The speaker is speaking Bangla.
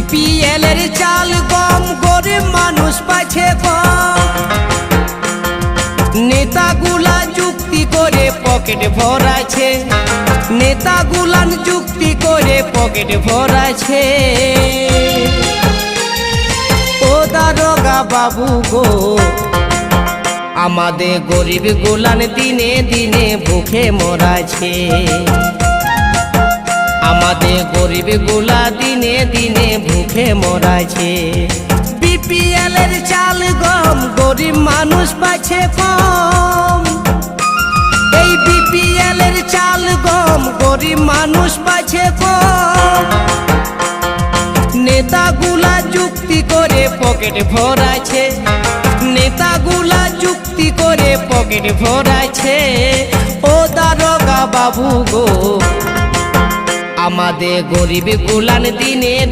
বিপিএল এর চাল গম গরিব মানুষ পাচ্ছে কম। নেতাগুলা যুক্তি করে পকেট ভরাছে, নেতাগুলান যুক্তি করে পকেট ভরাছে। ও দারোগা বাবু গো, আমাদের গরিব গুলান দিনে দিনে ভুখে মরাছে। আমাদের গরিব গুলা দিনে দিনে ভুখে মরাছে। বিপিএল এর চাল গম গরিব মানুষ পাচ্ছে কম। এই বিপিএল এর চাল গম গরিব মানুষ পাচ্ছে কম। নেতাগুলা যুক্তি করে পকেট ভরাছে, নেতাগুলা যুক্তি করে পকেট ভরাছে। ও দারোগা বাবু গো, আমাদের গরিব গুলান দিনে